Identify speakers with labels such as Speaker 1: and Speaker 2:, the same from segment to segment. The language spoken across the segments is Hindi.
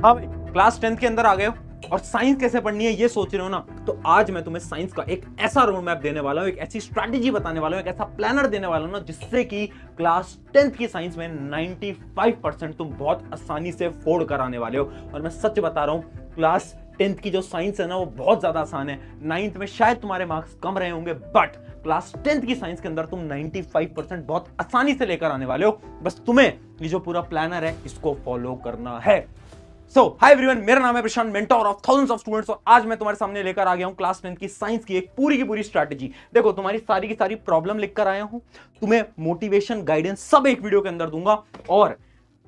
Speaker 1: हाँ भाई, क्लास 10th के अंदर आ गए हो और साइंस कैसे पढ़नी है ये सोच रहे हो ना, तो आज मैं तुम्हें साइंस का एक ऐसा रोड मैप देने वाला हूं, एक ऐसी स्ट्रैटेजी बताने वाला हूं, एक ऐसा प्लानर देने वाला हूं ना, जिससे कि क्लास 10th की साइंस में 95% तुम बहुत आसानी से फोड़ कर आने वाले हो। और मैं सच बता रहा हूं, क्लास 10th की जो साइंस है ना वो बहुत ज्यादा आसान है। 9th में शायद तुम्हारे मार्क्स कम रहे होंगे, बट क्लास 10th की साइंस के अंदर तुम 95% बहुत आसानी से लेकर आने वाले हो। बस तुम्हें ये जो पूरा प्लानर है इसको फॉलो करना है। हाय एवरीवन, मेरा नाम है Prashant, mentor of thousands of students, और आज मैं तुम्हारे सामने लेकर आ गया हूं क्लास 10th की साइंस की एक पूरी की पूरी स्ट्रैटेजी। देखो, तुम्हारी सारी की सारी प्रॉब्लम लिखकर आया हूं, तुम्हें मोटिवेशन गाइडेंस सब एक वीडियो के अंदर दूंगा। और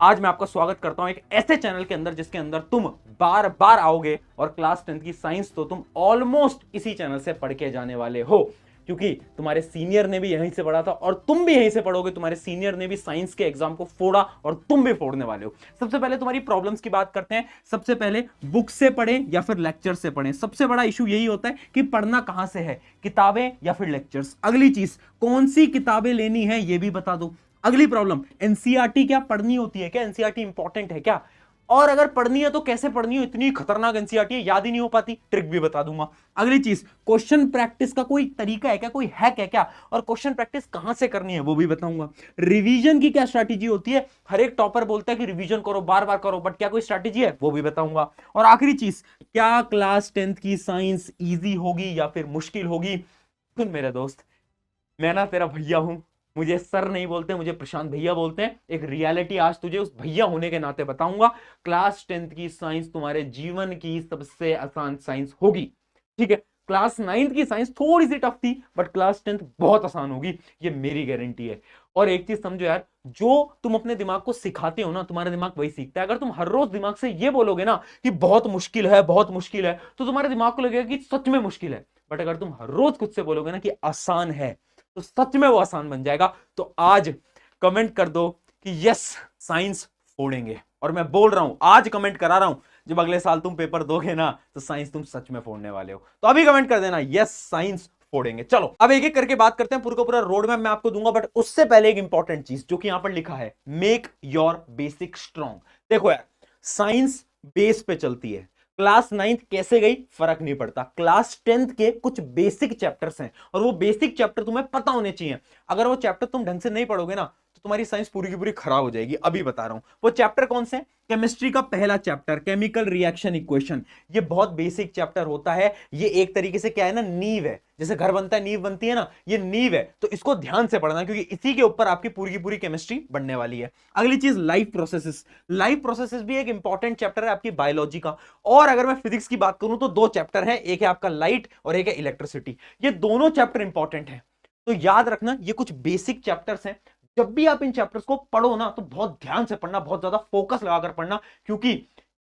Speaker 1: आज मैं आपका स्वागत करता हूं एक ऐसे चैनल के अंदर जिसके अंदर तुम बार बार आओगे और क्लास 10th की साइंस तो तुम ऑलमोस्ट इसी चैनल से पढ़ के जाने वाले हो, क्योंकि तुम्हारे सीनियर ने भी यहीं से पढ़ा था और तुम भी यहीं से पढ़ोगे। तुम्हारे सीनियर ने भी साइंस के एग्जाम को फोड़ा और तुम भी फोड़ने वाले हो। सबसे पहले तुम्हारी प्रॉब्लम्स की बात करते हैं। सबसे पहले बुक से पढ़ें या फिर लेक्चर से पढ़ें। सबसे बड़ा इशू यही होता है कि पढ़ना कहां से है, किताबें या फिर लेक्चर्स। अगली चीज, कौन सी किताबें लेनी है ये भी बता दो। अगली प्रॉब्लम, एनसीईआरटी क्या पढ़नी होती है क्या, एनसीईआरटी इंपॉर्टेंट है क्या, और अगर पढ़नी है तो कैसे पढ़नी हो, इतनी खतरनाक एनसीईआरटी है याद ही नहीं हो पाती, ट्रिक भी बता दूंगा। अगली चीज, क्वेश्चन प्रैक्टिस का कोई तरीका है क्या, कोई हैक है क्या, और क्वेश्चन प्रैक्टिस कहां से करनी है वो भी बताऊंगा। रिवीजन की क्या स्ट्रैटेजी होती है, हर एक टॉपर बोलता है कि रिवीजन करो, बार बार करो, बट क्या कोई स्ट्रैटेजी है वो भी बताऊंगा। और आखिरी चीज, क्या क्लास 10th की साइंस इजी होगी या फिर मुश्किल होगी। सुन मेरे दोस्त, मैं ना तेरा भैया हूं, मुझे सर नहीं बोलते, मुझे प्रशांत भैया बोलते हैं। एक रियलिटी आज तुझे उस भैया होने के नाते बताऊंगा। क्लास 10th की साइंस तुम्हारे जीवन की सबसे आसान साइंस होगी, ठीक है। क्लास 9th की साइंस थोड़ी सी टफ थी, बट क्लास 10th बहुत आसान होगी, ये मेरी गारंटी है। और एक चीज समझो यार, जो तुम अपने दिमाग को सिखाते हो ना, तुम्हारा दिमाग वही सीखता है। अगर तुम हर रोज दिमाग से ये बोलोगे ना कि बहुत मुश्किल है, बहुत मुश्किल है, तो तुम्हारे दिमाग को लगेगा कि सच में मुश्किल है। बट अगर तुम हर रोज खुद से बोलोगे ना कि आसान है, तो सच में वो आसान बन जाएगा। तो आज कमेंट कर दो कि यस, साइंस फोड़ेंगे। और मैं बोल रहा हूं, आज कमेंट करा रहा हूं, जब अगले साल तुम पेपर दोगे ना तो साइंस तुम सच में फोड़ने वाले हो। तो अभी कमेंट कर देना यस, साइंस फोड़ेंगे। चलो अब एक एक करके बात करते हैं। पूरा का पूरा रोड मैप मैं आपको दूंगा, बट उससे पहले एक इंपॉर्टेंट चीज जो कि यहां पर लिखा है, मेक योर बेसिक स्ट्रॉन्ग। देखो यार, साइंस बेस पे चलती है। क्लास 9th कैसे गई फर्क नहीं पड़ता, क्लास 10th के कुछ बेसिक चैप्टर्स हैं और वो बेसिक चैप्टर तुम्हें पता होने चाहिए। अगर वो चैप्टर तुम ढंग से नहीं पढ़ोगे ना तो तुम्हारी साइंस पूरी की पूरी खराब हो जाएगी। अभी बता रहा हूं वो चैप्टर कौन से। केमिस्ट्री का पहला चैप्टर, केमिकल रिएक्शन इक्वेशन, ये बहुत बेसिक चैप्टर होता है। ये एक तरीके से क्या है ना, नींव है। जैसे घर बनता है नींव बनती है ना, ये नींव है। तो इसको ध्यान से पढ़ना, क्योंकि इसी के ऊपर आपकी पूरी की पूरी केमिस्ट्री बनने वाली है। अगली चीज, लाइफ प्रोसेसेस। लाइफ प्रोसेसेस भी एक इंपॉर्टेंट चैप्टर है आपकी बायोलॉजी का। और अगर मैं फिजिक्स की बात करूं तो दो चैप्टर है, एक है आपका लाइट और एक है इलेक्ट्रिसिटी। ये दोनों चैप्टर इंपॉर्टेंट है, तो याद रखना ये कुछ बेसिक चैप्टर्स हैं। जब भी आप इन चैप्टर्स को पढ़ो ना तो बहुत ध्यान से पढ़ना, बहुत ज्यादा फोकस लगाकर पढ़ना, क्योंकि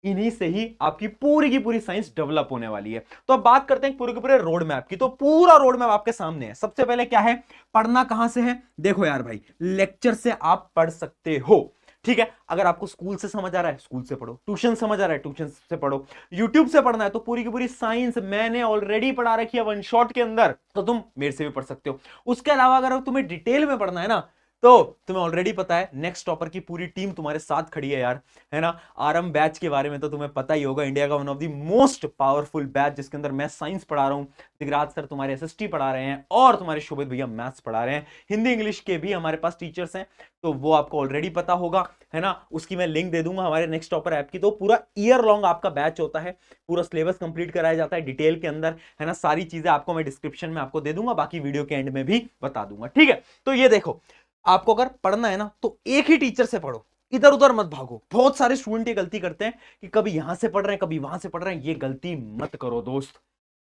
Speaker 1: इन्हीं से ही आपकी पूरी की पूरी साइंस डेवलप होने वाली है। तो अब बात करते हैं पूरे के पूरे रोड मैप की। तो पूरा रोड मैप आपके सामने है। सबसे पहले क्या है, पढ़ना कहां से है। देखो यार भाई, लेक्चर से आप पढ़ सकते हो, ठीक है। अगर आपको स्कूल से समझ आ रहा है स्कूल से पढ़ो, ट्यूशन समझ आ रहा है ट्यूशन से पढ़ो, यूट्यूब से पढ़ना है तो पूरी की पूरी साइंस मैंने ऑलरेडी पढ़ा रखी है वन शॉट के अंदर, तो तुम मेरे से भी पढ़ सकते हो। उसके अलावा अगर तुम्हें डिटेल में पढ़ना है ना, तो तुम्हें ऑलरेडी पता है नेक्स्ट टॉपर की पूरी टीम तुम्हारे साथ खड़ी है यार, है ना। आरएम बैच के बारे में तो तुम्हें पता ही होगा, इंडिया का one of the most powerful batch, जिसके अंदर मैं साइंस पढ़ा रहा हूं, दिगराज सर तुम्हारे एसएसटी पढ़ा रहे हैं और तुम्हारे शोभित भैया मैथ्स पढ़ा रहे हैं। हिंदी इंग्लिश के भी हमारे पास टीचर्स हैं, तो वो आपको ऑलरेडी पता होगा, है ना। उसकी मैं लिंक दे दूंगा हमारे नेक्स्ट टॉपर ऐप की। तो पूरा ईयर लॉन्ग आपका बैच होता है, पूरा सिलेबस कंप्लीट कराया जाता है डिटेल के अंदर, है ना। सारी चीजें आपको मैं डिस्क्रिप्शन में आपको दे दूंगा, बाकी वीडियो के एंड में भी बता दूंगा, ठीक है। तो ये देखो, आपको अगर पढ़ना है ना तो एक ही टीचर से पढ़ो, इधर उधर मत भागो। बहुत सारे स्टूडेंट ये गलती करते हैं कि कभी यहां से पढ़ रहे हैं कभी वहां से पढ़ रहे हैं, ये गलती मत करो दोस्त।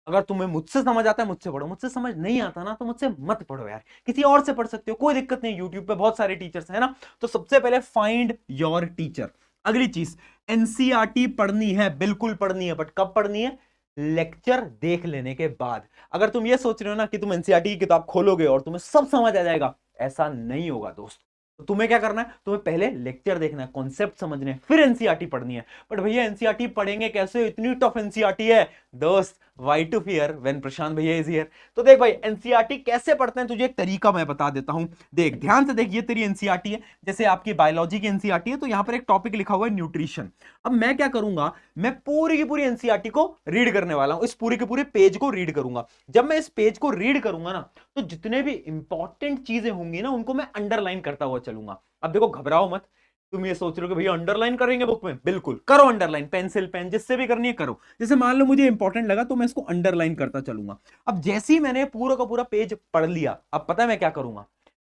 Speaker 1: अगर तुम्हें मुझसे समझ आता है मुझसे पढ़ो, मुझसे समझ नहीं आता ना तो मुझसे मत पढ़ो यार, किसी और से पढ़ सकते हो, कोई दिक्कत नहीं। यूट्यूब पे बहुत सारे टीचर्स हैं ना। तो सबसे पहले फाइंड योर टीचर। अगली चीज, एनसीईआरटी पढ़नी है, बिल्कुल पढ़नी है, बट कब पढ़नी है, लेक्चर देख लेने के बाद। अगर तुम ये सोच रहे हो ना कि तुम एनसीईआरटी की किताब खोलोगे और तुम्हें सब समझ आ जाएगा, ऐसा नहीं होगा दोस्त। तो तुम्हें क्या करना है, तुम्हें पहले लेक्चर देखना है, कॉन्सेप्ट समझने हैं, फिर एनसीईआरटी पढ़नी है। बट भैया एनसीईआरटी पढ़ेंगे कैसे, इतनी टफ एनसीईआरटी है दोस्त, वाई टू फियर व्हेन प्रशांत भैया इज हियर। तो देख भाई एनसीईआरटी कैसे पढ़ते हैं, तुझे एक तरीका मैं बता देता हूं। देख ध्यान से देख, ये तेरी एनसीईआरटी है, जैसे आपकी बायोलॉजी की एनसीईआरटी है, तो यहां पर एक टॉपिक लिखा हुआ है न्यूट्रिशन। अब मैं क्या करूंगा, मैं पूरी की पूरी एनसीईआरटी को रीड करने वाला हूं, इस पूरे के पूरे पेज को रीड करूंगा। जब मैं इस पेज को रीड करूंगा ना, तो जितने भी इंपॉर्टेंट चीजें होंगी ना, उनको मैं अंडरलाइन करता हुआ चलूंगा। अब देखो घबराओ मत, तुम ये सोच रहे हो कि भैया अंडरलाइन करेंगे बुक में, बिल्कुल करो अंडरलाइन, पेंसिल पेन जिससे भी करनी है करो। जैसे मान लो मुझे इंपॉर्टेंट लगा तो मैं इसको अंडरलाइन करता चलूंगा। अब जैसे ही मैंने पूरा का पूरा पेज पढ़ लिया, अब पता है मैं क्या करूंगा,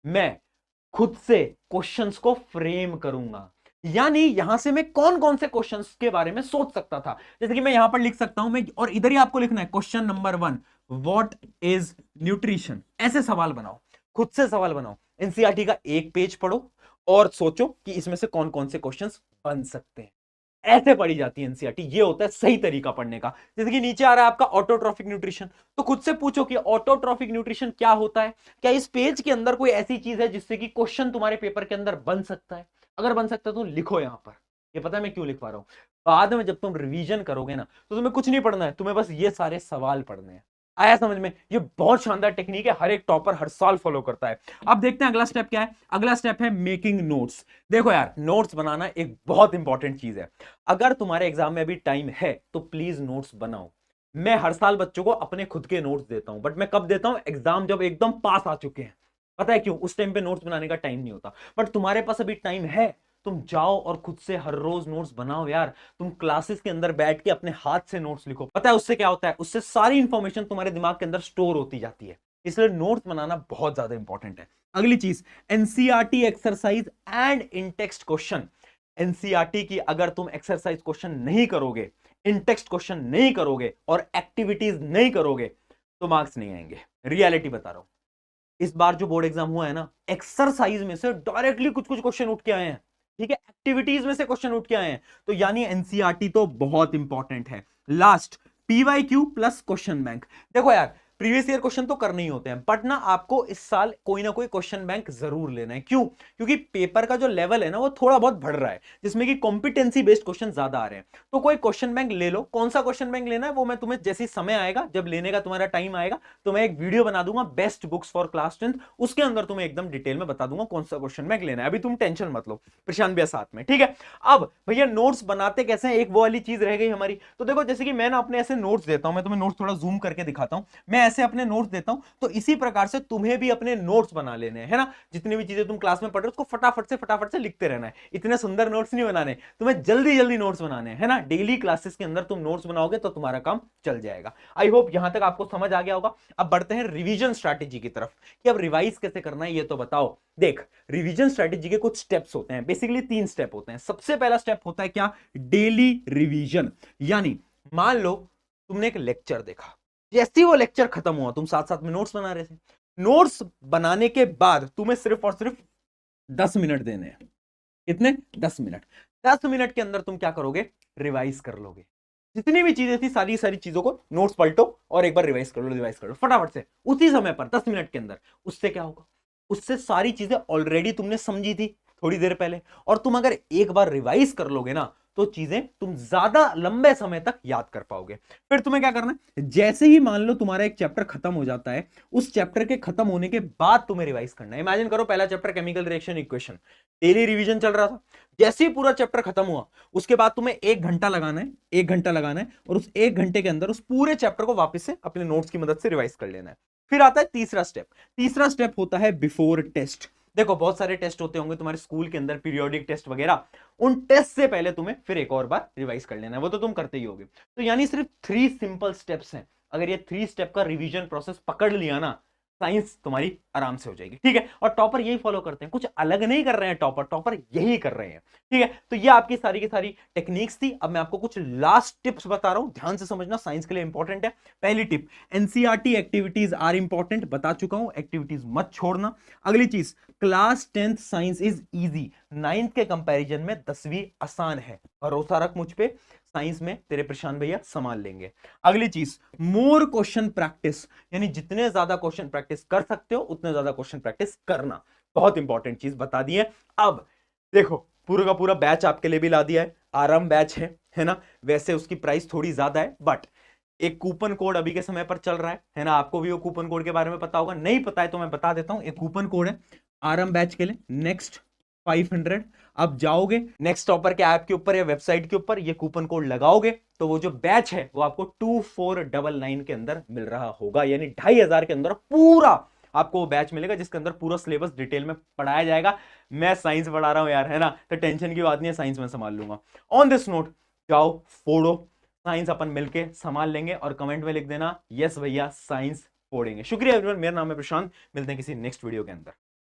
Speaker 1: मैं खुद से क्वेश्चंस को फ्रेम करूंगा। यानी यहां से मैं कौन कौन से क्वेश्चंस के बारे में सोच सकता था, जैसे कि मैं यहां पर लिख सकता हूं मैं, और इधर ही आपको लिखना है question number 1, what is nutrition. ऐसे सवाल बनाओ, खुद से सवाल बनाओ, एनसीईआरटी का एक पेज पढ़ो और सोचो कि इसमें से कौन कौन से क्वेश्चंस बन सकते हैं। ऐसे पढ़ी जाती है एनसीईआरटी, ये होता है सही तरीका पढ़ने का। जैसे कि नीचे आ रहा है आपका ऑटोट्रॉफिक न्यूट्रिशन, तो खुद से पूछो कि ऑटोट्रॉफिक न्यूट्रिशन क्या होता है, क्या इस पेज के अंदर कोई ऐसी चीज है जिससे कि क्वेश्चन तुम्हारे पेपर के अंदर बन सकता है। अगर बन सकता है तो लिखो यहां पर। ये पता है मैं क्यों लिख पा रहा हूं, बाद में जब तुम रिवीजन करोगे ना, तो तुम्हें कुछ नहीं पढ़ना है, तुम्हें बस ये सारे सवाल पढ़ने हैं। आया समझ में, ये बहुत शानदार टेक्निक है, हर एक टॉपर हर साल फॉलो करता है। अब देखते हैं अगला स्टेप क्या है। अगला स्टेप है मेकिंग नोट्स। देखो यार, नोट्स बनाना एक बहुत इंपॉर्टेंट चीज है। अगर तुम्हारे एग्जाम में अभी टाइम है तो प्लीज नोट्स बनाओ। मैं हर साल बच्चों को अपने खुद के नोट्स देता हूं, बट मैं कब देता हूं, एग्जाम जब एकदम पास आ चुके हैं। पता है क्यों, उस टाइम पे नोट्स बनाने का टाइम नहीं होता। बट तुम्हारे पास अभी टाइम है, तुम जाओ और खुद से हर रोज नोट्स बनाओ यार। तुम क्लासेस के अंदर बैठ के अपने हाथ से नोट्स लिखो। पता है उससे क्या होता है, उससे सारी इंफॉर्मेशन तुम्हारे दिमाग के अंदर स्टोर होती जाती है। इसलिए नोट्स बनाना बहुत ज्यादा इंपॉर्टेंट है। अगली चीज, NCERT exercise and in text question. NCERT की अगर तुम एक्सरसाइज क्वेश्चन नहीं करोगे, इन टेक्स्ट क्वेश्चन नहीं करोगे और एक्टिविटीज नहीं करोगे, तो मार्क्स नहीं आएंगे। रियलिटी बता रहा हूं, इस बार जो बोर्ड एग्जाम हुआ है ना, एक्सरसाइज में से डायरेक्टली कुछ कुछ क्वेश्चन उठ के आए हैं, ठीक है, एक्टिविटीज में से क्वेश्चन उठ के आए हैं। तो यानी एनसीईआरटी तो बहुत इंपॉर्टेंट है। Last, PYQ plus question bank. देखो यार, प्रीवियस ईयर क्वेश्चन तो करने ही होते हैं, बट ना आपको इस साल कोई ना कोई क्वेश्चन बैंक जरूर लेना है। क्यों, क्योंकि पेपर का जो लेवल है ना, वो थोड़ा बहुत बढ़ रहा है, जिसमें कि कॉम्पिटेंसी बेस्ड क्वेश्चन ज्यादा आ रहे हैं। तो कोई क्वेश्चन बैंक ले लो। कौन सा क्वेश्चन बैंक लेना है वो मैं तुम्हें जैसे समय आएगा, जब लेने का तुम्हारा टाइम आएगा, तो मैं एक वीडियो बना दूंगा best books for class 10th, उसके अंदर तुम्हें एकदम डिटेल में बता दूंगा कौन सा क्वेश्चन बैंक लेना है। अभी तुम टेंशन मत लो, प्रशांत भैया साथ में, ठीक है। अब भैया नोट्स बनाते कैसे हैं, एक वो वाली चीज रह गई हमारी। तो देखो, जैसे कि मैं ना अपने ऐसे नोट्स देता हूं, मैं तुम्हें नोट्स थोड़ा जूम करके दिखाता हूं, मैं ऐसे अपने नोट्स देता हूं, तो इसी प्रकार से तुम्हें भी अपने नोट्स बना लेने हैं, है ना। जितनी भी चीजें तुम क्लास में पढ़ रहे हो उसको फटाफट से लिखते रहना है। इतने सुंदर नोट्स नहीं बनाने, तुम्हें जल्दी जल्दी नोट्स बनाने हैं, है ना। डेली क्लासेस के अंदर तुम नोट्स बनाओगे तो तुम्हारा काम चल जाएगा। आई होप यहां तक आपको समझ आ गया होगा। अब बढ़ते हैं रिवीजन स्ट्रैटेजी की तरफ, कि अब रिवाइज कैसे करना है ये तो बताओ। देख, रिवीजन स्ट्रैटेजी के कुछ स्टेप्स होते हैं, बेसिकली 3 स्टेप होते हैं। सबसे पहला स्टेप होता है क्या, डेली रिवीजन। यानी मान लो तुमने एक लेक्चर देखा, जैसे ही वो लेक्चर खत्म हुआ, तुम साथ साथ में नोट्स बना रहे थे। नोट्स बनाने के बाद तुम्हें सिर्फ और सिर्फ 10 मिनट देने हैं। कितने, 10 मिनट। 10 मिनट के अंदर तुम क्या करोगे, रिवाइज कर लोगे। जितनी भी चीजें थी सारी सारी चीजों को नोट्स पलटो और एक बार रिवाइज कर लो फटाफट से, उसी समय पर 10 मिनट के अंदर। उससे क्या होगा, उससे सारी चीजें ऑलरेडी तुमने समझी थी थोड़ी देर पहले, और तुम अगर एक बार रिवाइज कर लोगे ना, तो चीजें तुम ज्यादा लंबे समय तक याद कर पाओगे। फिर तुम्हें क्या करना है, जैसे ही मान लो तुम्हारा एक चैप्टर खत्म हो जाता है, उस चैप्टर के खत्म होने के बाद तुम्हें रिवाइज करना है। इमेजिन करो पहला chapter chemical reaction equation, daily revision चल रहा था, जैसे ही पूरा चैप्टर खत्म हुआ, उसके बाद तुम्हें 1 घंटा लगाना है, 1 घंटा लगाना है, और उस 1 घंटे के अंदर उस पूरे चैप्टर को वापस से अपने नोट्स की मदद से रिवाइज कर लेना है। फिर आता है तीसरा स्टेप। तीसरा स्टेप होता है बिफोर टेस्ट। देखो, बहुत सारे टेस्ट होते होंगे तुम्हारे स्कूल के अंदर, पीरियोडिक टेस्ट वगैरह, उन टेस्ट से पहले तुम्हें फिर एक और बार रिवाइज कर लेना है, वो तो तुम करते ही होगे। तो यानी सिर्फ 3 सिंपल स्टेप्स हैं। अगर ये 3 स्टेप का रिवीजन प्रोसेस पकड़ लिया ना, साइंस तुम्हारी आराम से हो जाएगी, ठीक है। और टॉपर यही फॉलो करते हैं, कुछ अलग नहीं कर रहे हैं टॉपर, टॉपर यही कर रहे हैं, ठीक है। तो ये आपकी सारी की सारी टेक्निक्स थी। अब मैं आपको कुछ लास्ट टिप्स बता रहा हूं, ध्यान से समझना, साइंस के लिए इंपॉर्टेंट है। पहली tip, NCERT activities are important, बता चुका हूं, एक्टिविटीज मत छोड़ना। अगली चीज, class 10th science is easy, 9th के कंपैरिजन में 10वीं आसान है, भरोसा रख मुझ पे, साइंस में तेरे प्रशांत भैया संभाल लेंगे। अगली चीज, मोर क्वेश्चन प्रैक्टिस, यानी जितने ज्यादा क्वेश्चन प्रैक्टिस कर सकते हो उतने ज्यादा क्वेश्चन प्रैक्टिस करना। बहुत इंपॉर्टेंट चीज बता दी है। अब देखो पूरा का पूरा बैच आपके लिए भी ला दिया है, आराम बैच है ना। वैसे उसकी प्राइस थोड़ी ज्यादा है, बट एक कूपन कोड अभी के समय पर चल रहा है ना। आपको भी वो कूपन कोड के बारे में पता होगा, नहीं पता है तो मैं बता देता हूं। एक कूपन कोड है आराम बैच के लिए, नेक्स्ट 500। अब जाओगे नेक्स्ट टॉपर के ऐप के ऊपर या वेबसाइट के ऊपर, ये कूपन कोड लगाओगे तो वो जो बैच है वो आपको 2499 के अंदर मिल रहा होगा, यानी 2500 के अंदर पूरा आपको वो बैच मिलेगा, जिसके अंदर पूरा सिलेबस डिटेल में पढ़ाया जाएगा। मैं साइंस पढ़ा रहा हूं यार, है ना, तो टेंशन की बात नहीं है, साइंस में संभाल लूंगा। ऑन दिस नोट जाओ फोड़ो, साइंस अपन मिलके संभाल लेंगे, और कमेंट में लिख देना यस भैया साइंस फोड़ेंगे। शुक्रिया एवरीवन, मेरा नाम है प्रशांत, मिलते हैं किसी नेक्स्ट वीडियो के अंदर।